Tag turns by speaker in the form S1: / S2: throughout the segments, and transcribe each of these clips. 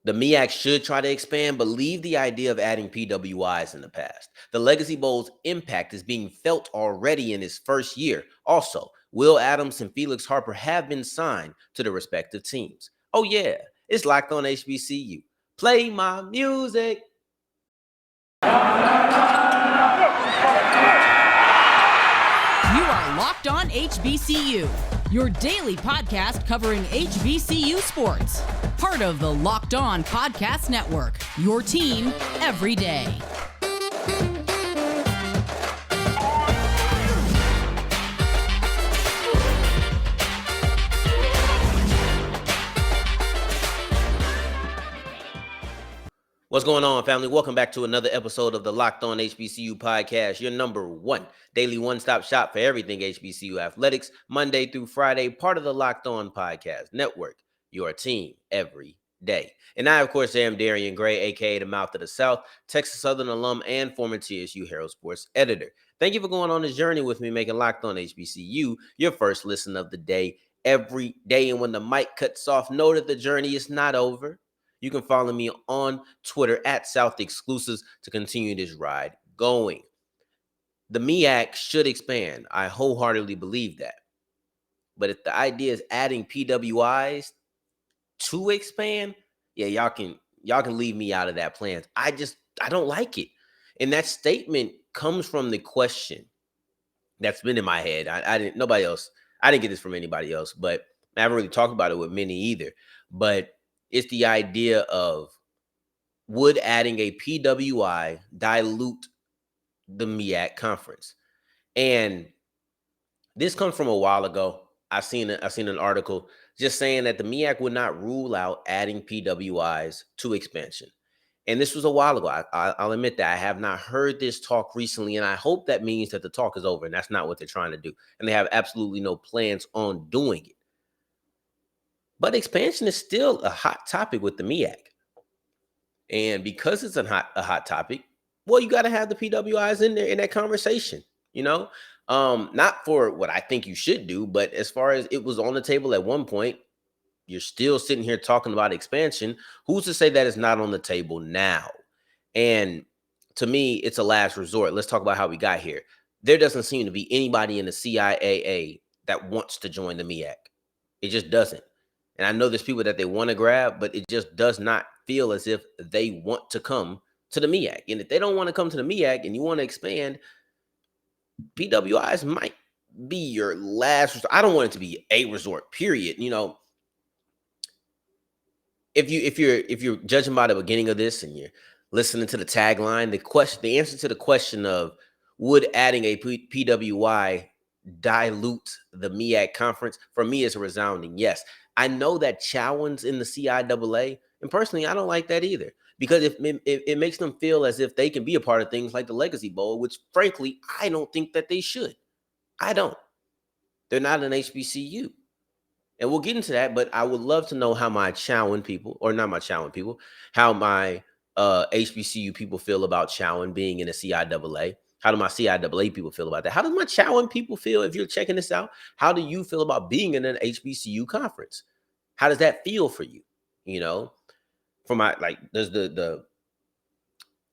S1: The MEAC should try to expand, but leave the idea of adding PWIs in the past. The Legacy Bowl's impact is being felt already in its first year. Also, Will Adams and Felix Harper have been signed to the respective teams. Oh yeah, it's Locked On HBCU. Play my music.
S2: You are Locked On HBCU, your daily podcast covering HBCU sports. Part of the Locked On Podcast Network, your team every day.
S1: What's going on, family? Welcome back to another episode of the Locked On HBCU podcast, your number one daily one-stop shop for everything HBCU athletics, Monday through Friday, part of the Locked On Podcast Network, your team every day. And I, of course, am Darian Gray, a.k.a. the Mouth of the South, Texas Southern alum and former TSU Herald Sports editor. Thank you for going on this journey with me, making Locked On HBCU your first listen of the day every day. And when the mic cuts off, know that the journey is not over. You can follow me on Twitter at South Exclusives to continue this ride going. The MEAC should expand. I wholeheartedly believe that. But if the idea is adding PWIs to expand, yeah, y'all can leave me out of that plan. I don't like it. And that statement comes from the question that's been in my head. I didn't get this from anybody else, but I haven't really talked about it with many either. But it's the idea of, would adding a PWI dilute the MEAC conference? And this comes from a while ago. I've seen an article just saying that the MEAC would not rule out adding PWIs to expansion. And this was a while ago. I'll admit that I have not heard this talk recently, and I hope that means that the talk is over and that's not what they're trying to do. And they have absolutely no plans on doing it. But expansion is still a hot topic with the MEAC. And because it's a hot topic, well, you got to have the PWIs in there in that conversation, not for what I think you should do, but as far as it was on the table at one point, you're still sitting here talking about expansion. Who's to say that it's not on the table now? And to me, it's a last resort. Let's talk about how we got here. There doesn't seem to be anybody in the CIAA that wants to join the MEAC. It just doesn't. And I know there's people that they want to grab, but it just does not feel as if they want to come to the MEAC. And if they don't want to come to the MEAC and you want to expand, PWIs might be your last resort. I don't want it to be a resort, period. If you're judging by the beginning of this and you're listening to the tagline, the answer to the question of would adding a PWI dilute the MEAC conference, for me is a resounding yes. I know that Chowan's in the CIAA, and personally, I don't like that either, because it makes them feel as if they can be a part of things like the Legacy Bowl, which, frankly, I don't think that they should. I don't. They're not an HBCU. And we'll get into that, but I would love to know how my Chowan people, or not my Chowan people, how my HBCU people feel about Chowan being in the CIAA. How do my CIAA people feel about that? How do my Chowan people feel if you're checking this out? How do you feel about being in an HBCU conference? How does that feel for you? For there's the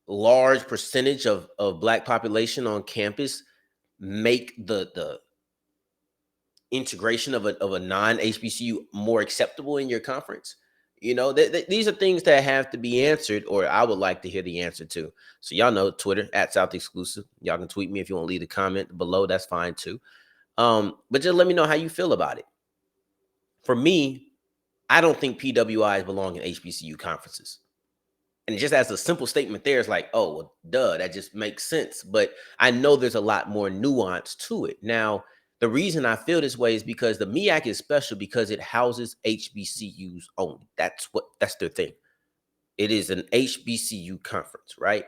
S1: large percentage of Black population on campus make the integration of a non-HBCU more acceptable in your conference. These are things that have to be answered, or I would like to hear the answer to. So y'all know Twitter at South Exclusive. Y'all can tweet me if you want to leave a comment below. That's fine too. But just let me know how you feel about it. For me, I don't think PWIs belong in HBCU conferences. And just as a simple statement there, it's like, oh, well, duh, that just makes sense. But I know there's a lot more nuance to it. Now, the reason I feel this way is because the MEAC is special because it houses HBCUs only. That's their thing. It is an HBCU conference, right?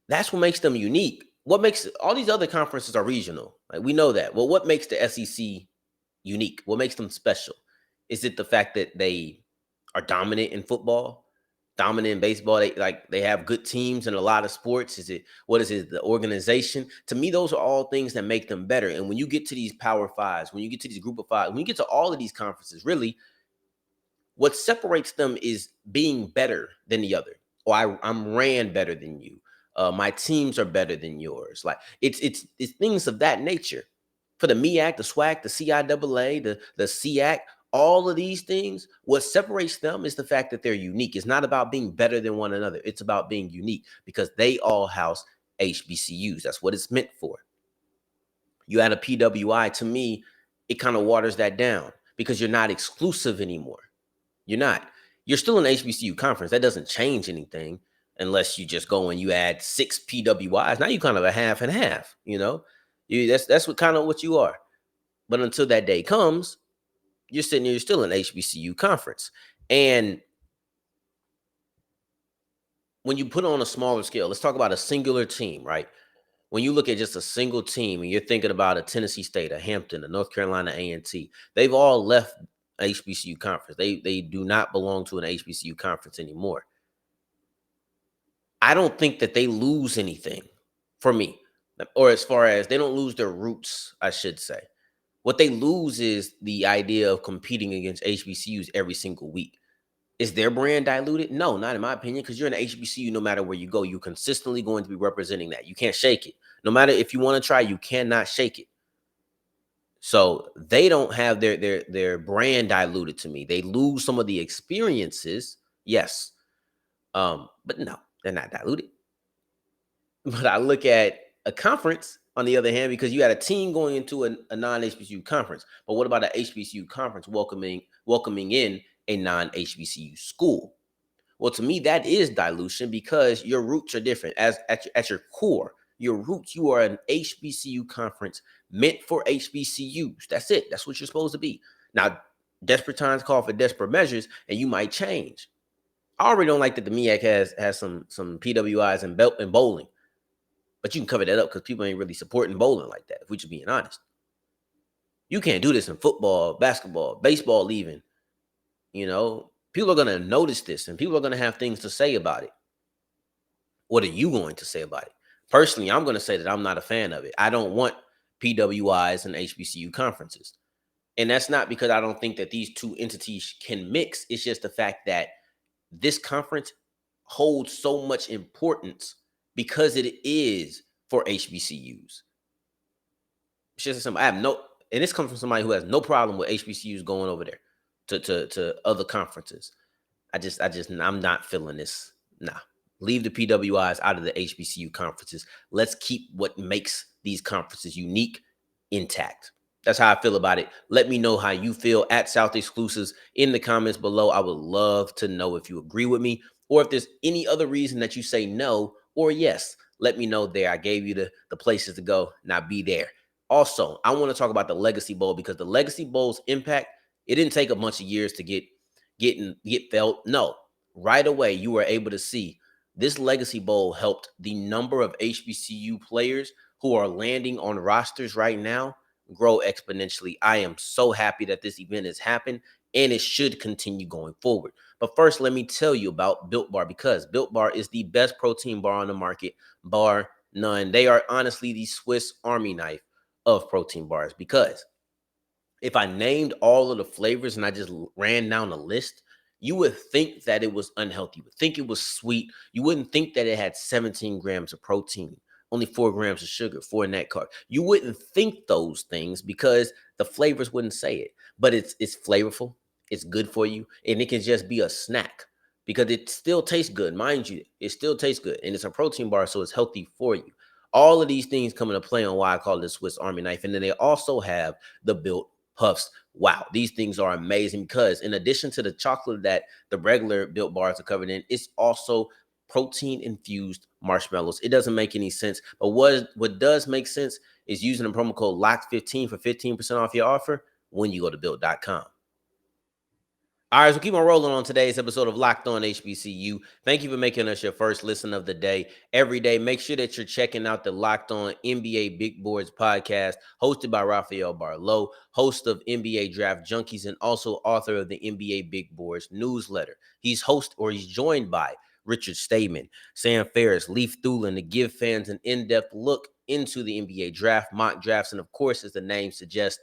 S1: That's what makes them unique. What makes all these other conferences are regional? Like, we know that. Well, what makes the SEC unique? What makes them special? Is it the fact that they are dominant in football? Dominant in baseball, they have good teams in a lot of sports. What is it? The organization. To me, those are all things that make them better. And when you get to these Power Fives, when you get to these Group of Five, when you get to all of these conferences, really, What separates them is being better than the other. Or I'm ran better than you. My teams are better than yours. Like it's things of that nature. For the MEAC, the SWAC, the CIAA, the SEAC, all of these things, what separates them is the fact that they're unique. It's not about being better than one another. It's about being unique because they all house HBCUs. That's what it's meant for. You add a PWI, to me, it kind of waters that down because you're not exclusive anymore. You're not. You're still an HBCU conference. That doesn't change anything unless you just go and you add 6 PWIs. Now you kind of a half and half, you know? That's what kind of what you are. But until that day comes, you're sitting here, you're still an HBCU conference. And when you put on a smaller scale, let's talk about a singular team, right? When you look at just a single team and you're thinking about a Tennessee State, a Hampton, a North Carolina A&T, they've all left HBCU conference. They do not belong to an HBCU conference anymore. I don't think that they lose anything for me, or as far as they don't lose their roots, I should say. What they lose is the idea of competing against HBCUs every single week. Is their brand diluted? No, not in my opinion, because you're an HBCU no matter where you go. You're consistently going to be representing that. You can't shake it. No matter if you want to try, you cannot shake it. So they don't have their brand diluted to me. They lose some of the experiences, yes. But no, they're not diluted. But I look at a conference, on the other hand, because you had a team going into a non-HBCU conference. But what about an HBCU conference welcoming in a non-HBCU school? Well, to me, that is dilution because your roots are different. At your core, your roots, you are an HBCU conference meant for HBCUs. That's it. That's what you're supposed to be. Now, desperate times call for desperate measures, and you might change. I already don't like that the MEAC has some PWIs and bowling, but you can cover that up because people ain't really supporting bowling like that. If we're just being honest, you can't do this in football, basketball, baseball, even. You know, people are going to notice this, and people are going to have things to say about it. What are you going to say about it? Personally, I'm going to say that I'm not a fan of it. I don't want PWIs and HBCU conferences. And that's not because I don't think that these two entities can mix. It's just the fact that this conference holds so much importance because it is for HBCUs. It's just simple. And this comes from somebody who has no problem with HBCUs going over there to other conferences. I'm not feeling this. Nah. Leave the PWIs out of the HBCU conferences. Let's keep what makes these conferences unique intact. That's how I feel about it. Let me know how you feel at South Exclusives in the comments below. I would love to know if you agree with me or if there's any other reason that you say no or yes. Let me know there. I gave you the places to go. Now be there. Also, I want to talk about the Legacy Bowl because the Legacy Bowl's impact, it didn't take a bunch of years to get felt. No, right away you were able to see this Legacy Bowl helped the number of HBCU players who are landing on rosters right now grow exponentially. I am so happy that this event has happened and it should continue going forward. But first, let me tell you about Built Bar because Built Bar is the best protein bar on the market, bar none. They are honestly the Swiss Army knife of protein bars because if I named all of the flavors and I just ran down the list, you would think that it was unhealthy. You would think it was sweet. You wouldn't think that it had 17 grams of protein, only 4 grams of sugar, 4 net carbs. You wouldn't think those things because the flavors wouldn't say it. But it's flavorful, it's good for you, and it can just be a snack because it still tastes good. Mind you, it still tastes good, and it's a protein bar, so it's healthy for you. All of these things come into play on why I call it the Swiss Army knife. And then they also have the Built Puffs. Wow, these things are amazing because in addition to the chocolate that the regular Built bars are covered in, it's also protein infused marshmallows. It doesn't make any sense, but what does make sense is using the promo code LOCK15 for 15% off your offer when you go to built.com. All right, so keep on rolling on today's episode of Locked On HBCU. Thank you for making us your first listen of the day. Every day, make sure that you're checking out the Locked On NBA Big Boards podcast, hosted by Rafael Barlow, host of NBA Draft Junkies, and also author of the NBA Big Boards newsletter. He's joined by Richard Stamen, Sam Ferris, Leif Thulin to give fans an in-depth look into the NBA draft, mock drafts, and of course, as the name suggests,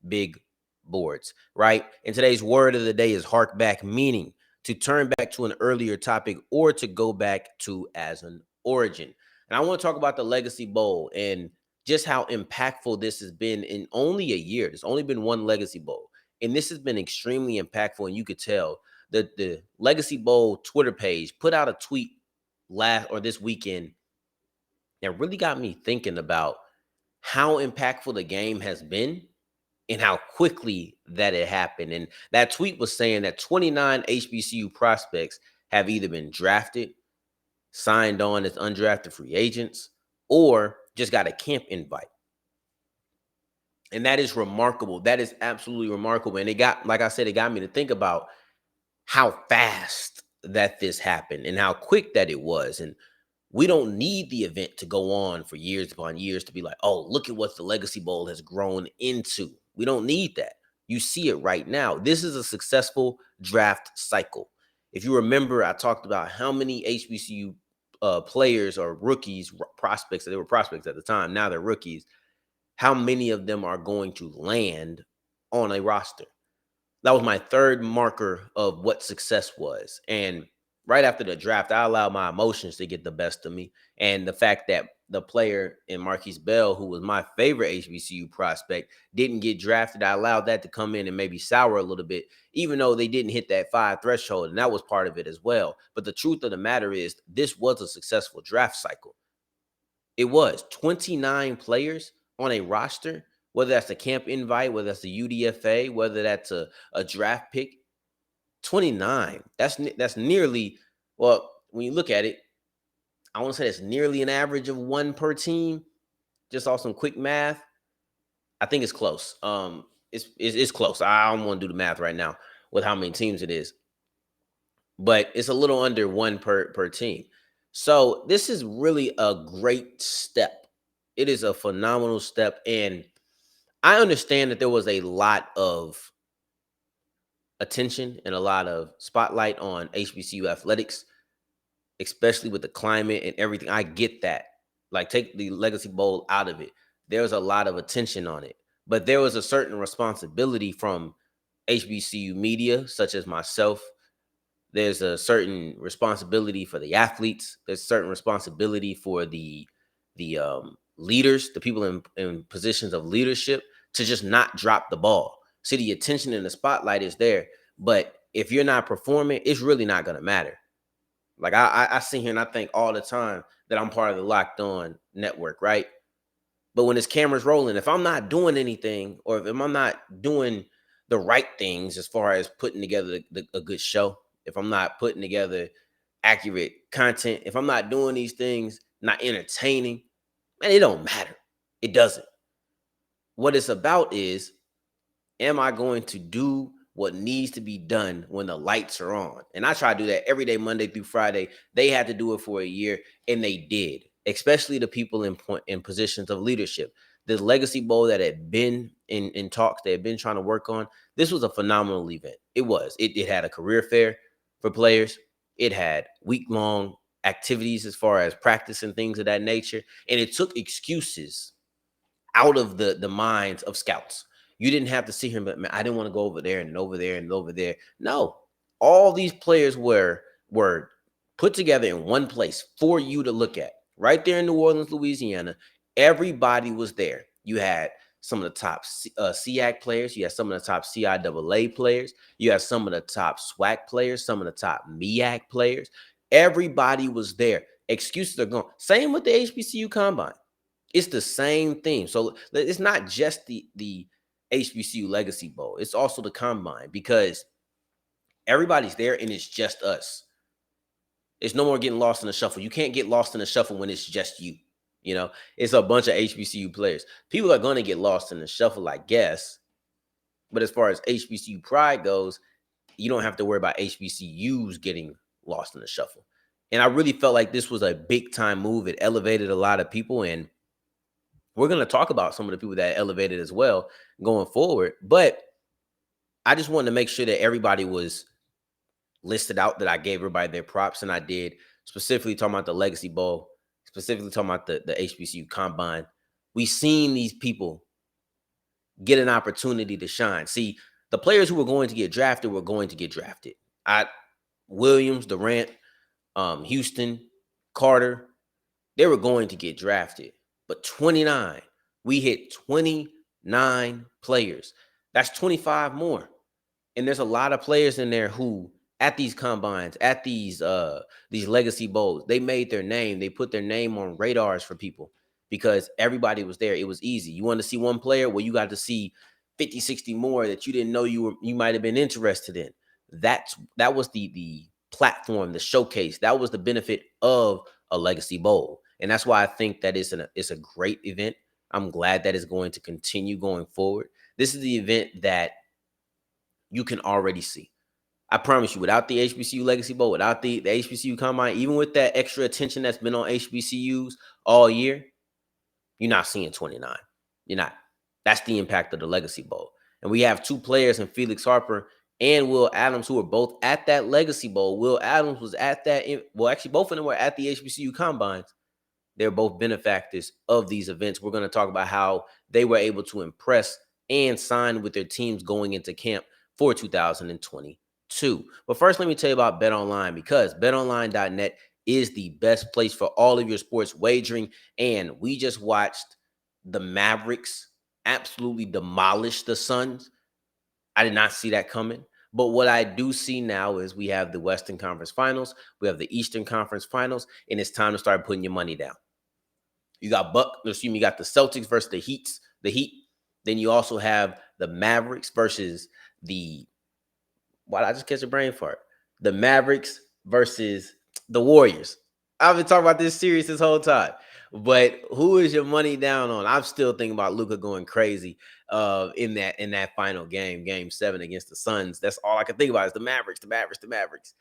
S1: big boards, right? And today's word of the day is hark back, meaning to turn back to an earlier topic or to go back to as an origin. And I want to talk about the Legacy Bowl and just how impactful this has been in only a year. There's only been one Legacy Bowl, and this has been extremely impactful. And you could tell that the Legacy Bowl Twitter page put out a tweet this weekend that really got me thinking about how impactful the game has been and how quickly that it happened. And that tweet was saying that 29 HBCU prospects have either been drafted, signed on as undrafted free agents, or just got a camp invite. And that is remarkable. That is absolutely remarkable. And like I said, it got me to think about how fast that this happened and how quick that it was. And we don't need the event to go on for years upon years to be like, oh, look at what the Legacy Bowl has grown into. We don't need that. You see it right now. This is a successful draft cycle. If you remember, I talked about how many HBCU players or rookies, prospects, they were prospects at the time, now they're rookies, how many of them are going to land on a roster. That was my third marker of what success was. And right after the draft, I allowed my emotions to get the best of me. And the fact that the player in Marquise Bell, who was my favorite HBCU prospect, didn't get drafted, I allowed that to come in and maybe sour a little bit, even though they didn't hit that 5 threshold. And that was part of it as well. But the truth of the matter is, this was a successful draft cycle. It was 29 players on a roster, whether that's a camp invite, whether that's a UDFA, whether that's a draft pick. 29. That's nearly, well, when you look at it, I want to say that's nearly an average of 1 per team. Just off some quick math, I think it's close. It's close. I don't want to do the math right now with how many teams it is, but it's a little under 1 per team. So this is really a great step. It is a phenomenal step, and I understand that there was a lot of attention and a lot of spotlight on HBCU athletics, especially with the climate and everything. I get that. Like, take the Legacy Bowl out of it. There's a lot of attention on it, but there was a certain responsibility from HBCU media, such as myself. There's a certain responsibility for the athletes. There's a certain responsibility for the leaders, the people in positions of leadership, to just not drop the ball. See, the attention and the spotlight is there, but if you're not performing, it's really not going to matter. Like, I sit here and I think all the time that I'm part of the Locked On network, right? But when this camera's rolling, if I'm not doing anything, or if I'm not doing the right things as far as putting together a good show, if I'm not putting together accurate content, if I'm not doing these things, not entertaining, man, it don't matter. It doesn't. What it's about is, am I going to do what needs to be done when the lights are on? And I try to do that every day, Monday through Friday. They had to do it for a year, and they did, especially the people in positions of leadership. The Legacy Bowl that had been in talks, they had been trying to work on, this was a phenomenal event. It was. It had a career fair for players. It had week-long activities as far as practice and things of that nature. And it took excuses out of the minds of scouts. You didn't have to sit here, but man, I didn't want to go over there and over there and over there. No, all these players were put together in one place for you to look at, right there in New Orleans, Louisiana. Everybody was there. You had some of the top SEAC players. You had some of the top CIAA players. You had some of the top SWAC players, some of the top MEAC players. Everybody was there. Excuses are gone. Same with the HBCU Combine. It's the same thing. So it's not just the HBCU Legacy Bowl. It's also the Combine, because everybody's there and it's just us. It's no more getting lost in the shuffle. You can't get lost in the shuffle when it's just you. You know, it's a bunch of HBCU players. People are going to get lost in the shuffle, I guess. But as far as HBCU pride goes, you don't have to worry about HBCUs getting lost in the shuffle. And I really felt like this was a big time move. It elevated a lot of people, and we're going to talk about some of the people that elevated as well going forward. But I just wanted to make sure that everybody was listed out, that I gave everybody their props, and I did. Specifically talking about the Legacy Bowl, specifically talking about the HBCU Combine. We've seen these people get an opportunity to shine. See, the players who were going to get drafted were going to get drafted. Williams, Durant, Houston, Carter, they were going to get drafted. But 29, we hit 29 players. That's 25 more. And there's a lot of players in there who at these combines, at these legacy bowls, they made their name. They put their name on radars for people because everybody was there. It was easy. You want to see one player? Well, you got to see 50, 60 more that you didn't know you might have been interested in. That was the platform, the showcase. That was the benefit of a legacy bowl. And that's why I think that it's a great event. I'm glad that it's going to continue going forward. This is the event that you can already see. I promise you, without the HBCU Legacy Bowl, without the HBCU Combine, even with that extra attention that's been on HBCUs all year, you're not seeing 29. You're not. That's the impact of the Legacy Bowl. And we have two players in Felix Harper and Will Adams who are both at that Legacy Bowl. Will Adams was at that. Well, actually, both of them were at the HBCU Combines. They're both benefactors of these events. We're going to talk about how they were able to impress and sign with their teams going into camp for 2022. But first, let me tell you about BetOnline, because betonline.net is the best place for all of your sports wagering. And we just watched the Mavericks absolutely demolish the Suns. I did not see that coming. But what I do see now is we have the Western Conference Finals, we have the Eastern Conference Finals, and it's time to start putting your money down. You got you got the Celtics versus the Heat. Then you also have the Mavericks versus why did I just catch a brain fart? The Mavericks versus the Warriors. I've been talking about this series this whole time. But who is your money down on? I'm still thinking about Luka going crazy in that final game 7 against the Suns. That's all I can think about is the Mavericks.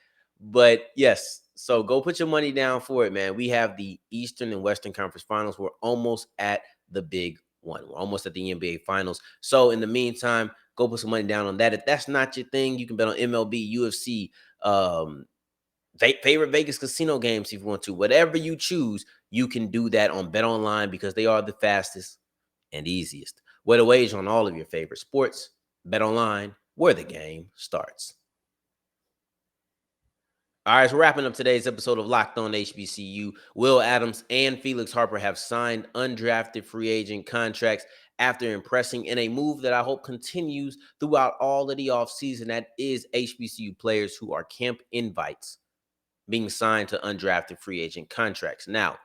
S1: But yes, so go put your money down for it, man. We have the Eastern and Western Conference Finals. We're almost at the big one. We're almost at the NBA Finals. So in the meantime, go put some money down on that. If that's not your thing, you can bet on MLB, UFC, favorite Vegas casino games if you want to. Whatever you choose, you can do that on BetOnline because they are the fastest and easiest way to wager on all of your favorite sports. BetOnline, where the game starts. All right, so wrapping up today's episode of Locked On HBCU, Will Adams and Felix Harper have signed undrafted free agent contracts after impressing in a move that I hope continues throughout all of the offseason. That is HBCU players who are camp invites being signed to undrafted free agent contracts. Now,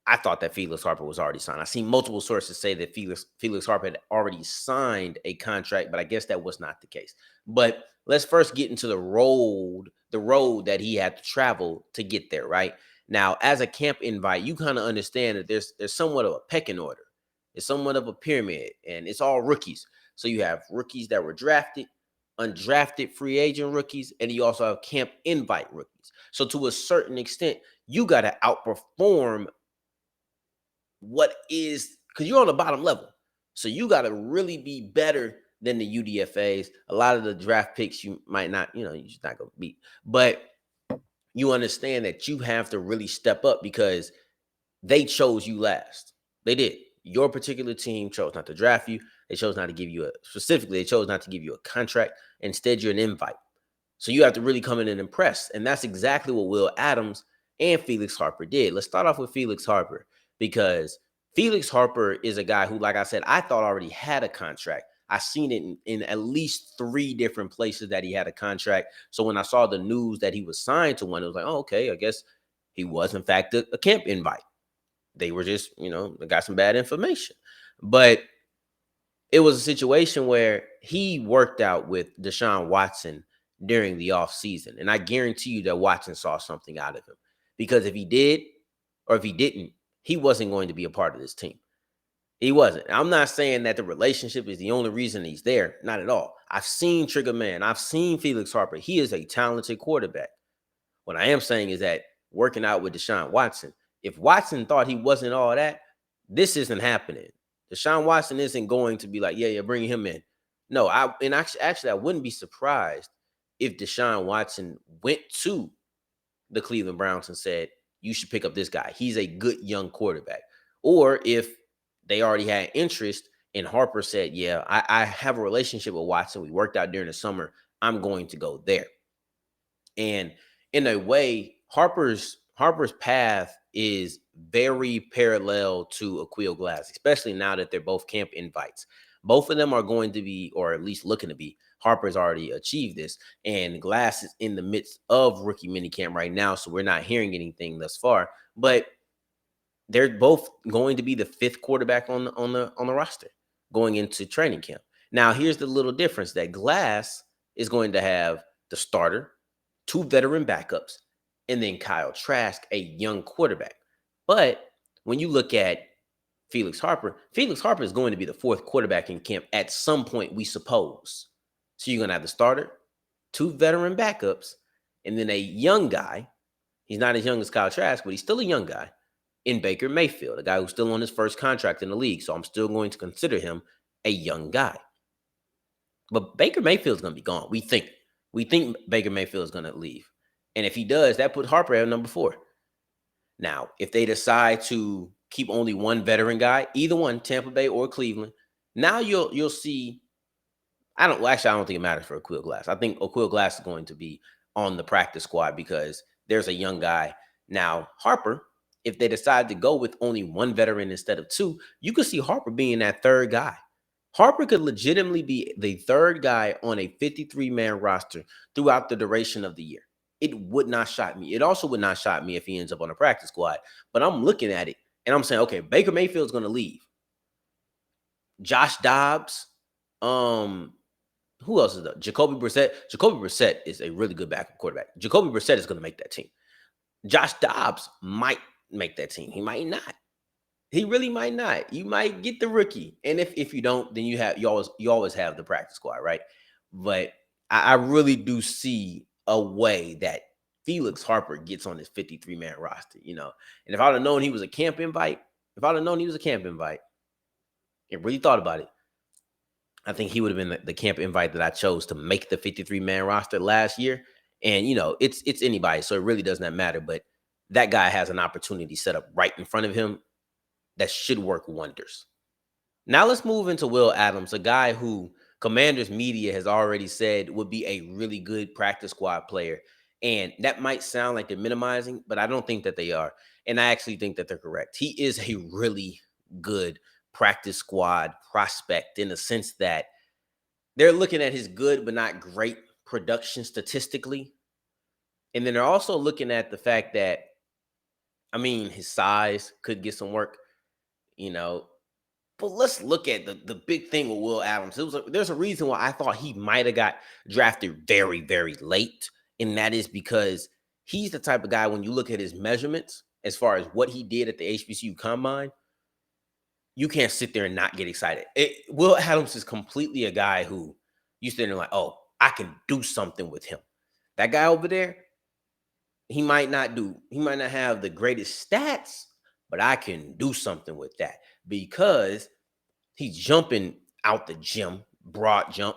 S1: I thought that Felix Harper was already signed. I seen multiple sources say that Felix Harper had already signed a contract, but I guess that was not the case. But let's first get into the road that he had to travel to get there, right? Now, as a camp invite, you kind of understand that there's somewhat of a pecking order. It's somewhat of a pyramid, and it's all rookies. So you have rookies that were drafted, undrafted free agent rookies, and you also have camp invite rookies. So to a certain extent, you got to outperform because you're on the bottom level. So you got to really be better than the UDFAs. A lot of the draft picks you might not, you're just not going to beat. But you understand that you have to really step up because they chose you last. They did. Your particular team chose not to draft you. They chose not to give you they chose not to give you a contract. Instead, you're an invite. So you have to really come in and impress. And that's exactly what Will Adams and Felix Harper did. Let's start off with Felix Harper, because Felix Harper is a guy who, like I said, I thought already had a contract. I seen it in at least 3 different places that he had a contract. So when I saw the news that he was signed to one, it was like, oh, okay, I guess he was in fact a camp invite. They were just, they got some bad information. But it was a situation where he worked out with Deshaun Watson during the offseason. And I guarantee you that Watson saw something out of him. Because if he did, or if he didn't, he wasn't going to be a part of this team. He wasn't. I'm not saying that the relationship is the only reason he's there. Not at all. I've seen Trigger Man. I've seen Felix Harper. He is a talented quarterback. What I am saying is that working out with Deshaun Watson, if Watson thought he wasn't all that, this isn't happening. Deshaun Watson isn't going to be like, yeah, bring him in. No, actually, I wouldn't be surprised if Deshaun Watson went to the Cleveland Browns and said, you should pick up this guy. He's a good young quarterback. Or if they already had interest And Harper said, yeah, I have a relationship with Watson. We worked out during the summer. I'm going to go there. And in a way, Harper's path is very parallel to Aquil Glass, especially now that they're both camp invites. Both of them are going to be, or at least looking to be. Harper's already achieved this, and Glass is in the midst of rookie minicamp right now, so we're not hearing anything thus far. But they're both going to be the fifth quarterback on the roster going into training camp. Now, here's the little difference that Glass is going to have the starter, two veteran backups, and then Kyle Trask, a young quarterback. But when you look at Felix Harper is going to be the fourth quarterback in camp at some point, we suppose. So you're going to have the starter, two veteran backups, and then a young guy. He's not as young as Kyle Trask, but he's still a young guy in Baker Mayfield, a guy who's still on his first contract in the league. So I'm still going to consider him a young guy. But Baker Mayfield's going to be gone. We think Baker Mayfield is going to leave. And if he does, that puts Harper at number 4. Now, if they decide to keep only one veteran guy, either one, Tampa Bay or Cleveland, now you'll see. I don't think it matters for Aquil Glass. I think Aquil Glass is going to be on the practice squad because there's a young guy. Now, Harper, if they decide to go with only one veteran instead of 2, you could see Harper being that third guy. Harper could legitimately be the third guy on a 53-man roster throughout the duration of the year. It would not shock me. It also would not shock me if he ends up on a practice squad. But I'm looking at it and I'm saying, okay, Baker Mayfield's going to leave. Josh Dobbs, who else is there? Jacoby Brissett. Jacoby Brissett is a really good backup quarterback. Jacoby Brissett is going to make that team. Josh Dobbs might make that team. He might not. He really might not. You might get the rookie, and if you don't, then you always have the practice squad, right? But I really do see a way that Felix Harper gets on this 53-man roster, And if I'd have known he was a camp invite, and really thought about it, I think he would have been the camp invite that I chose to make the 53-man roster last year. And, it's anybody, so it really does not matter. But that guy has an opportunity set up right in front of him that should work wonders. Now let's move into Will Adams, a guy who Commanders media has already said would be a really good practice squad player. And that might sound like they're minimizing, but I don't think that they are. And I actually think that they're correct. He is a really good practice squad prospect in the sense that they're looking at his good but not great production statistically. And then they're also looking at the fact that, his size could get some work, But let's look at the big thing with Will Adams. There's a reason why I thought he might have got drafted very, very late. And that is because he's the type of guy, when you look at his measurements, as far as what he did at the HBCU Combine, you can't sit there and not get excited. Will Adams is completely a guy who you sit there like, oh, I can do something with him. That guy over there, he might not have the greatest stats, but I can do something with that because he's jumping out the gym, broad jump,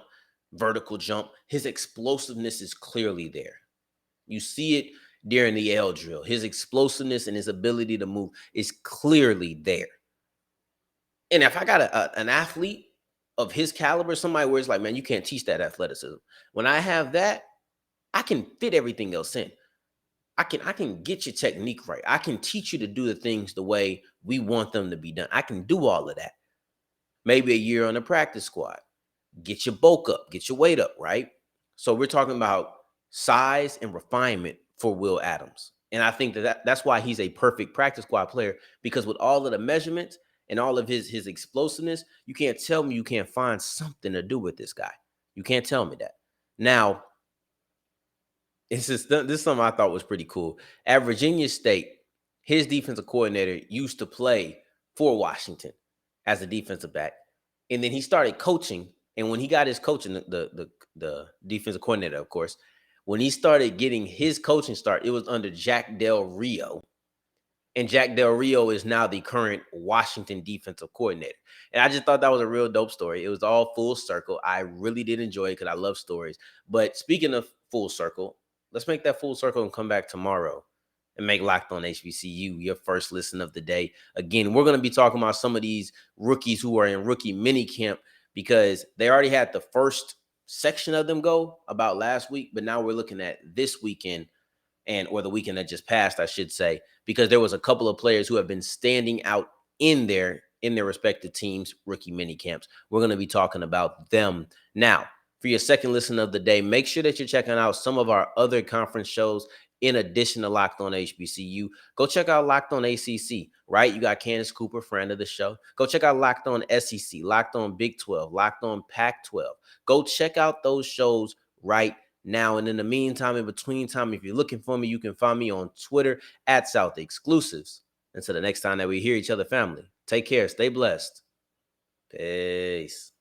S1: vertical jump. His explosiveness is clearly there. You see it during the L drill. His explosiveness and his ability to move is clearly there. And if I got an athlete of his caliber, somebody where it's like, man, you can't teach that athleticism. When I have that, I can fit everything else in. I can get your technique right. I can teach you to do the things the way we want them to be done. I can do all of that. Maybe a year on the practice squad. Get your bulk up, get your weight up, right? So we're talking about size and refinement for Will Adams. And I think that's why he's a perfect practice squad player, because with all of the measurements and all of his explosiveness, you can't tell me you can't find something to do with this guy. You can't tell me that. Now, this is something I thought was pretty cool. At Virginia State, his defensive coordinator used to play for Washington as a defensive back. And then he started coaching. And when he got his coaching, the defensive coordinator, of course, when he started getting his coaching start, it was under Jack Del Rio. And Jack Del Rio is now the current Washington defensive coordinator. And I just thought that was a real dope story. It was all full circle. I really did enjoy it because I love stories. But speaking of full circle, let's make that full circle and come back tomorrow and make Locked On HBCU your first listen of the day. Again, we're going to be talking about some of these rookies who are in rookie mini camp because they already had the first section of them go about last week, but now we're looking at this weekend or the weekend that just passed, I should say, because there was a couple of players who have been standing out in their respective teams' rookie mini camps. We're going to be talking about them now. For your second listen of the day, make sure that you're checking out some of our other conference shows in addition to Locked On HBCU. Go check out Locked On ACC, right? You got Candace Cooper, friend of the show. Go check out Locked On SEC, Locked On Big 12, Locked On Pac-12. Go check out those shows right now. And in the meantime, in between time, if you're looking for me, you can find me on Twitter at South Exclusives. Until the next time that we hear each other, family, take care, stay blessed. Peace.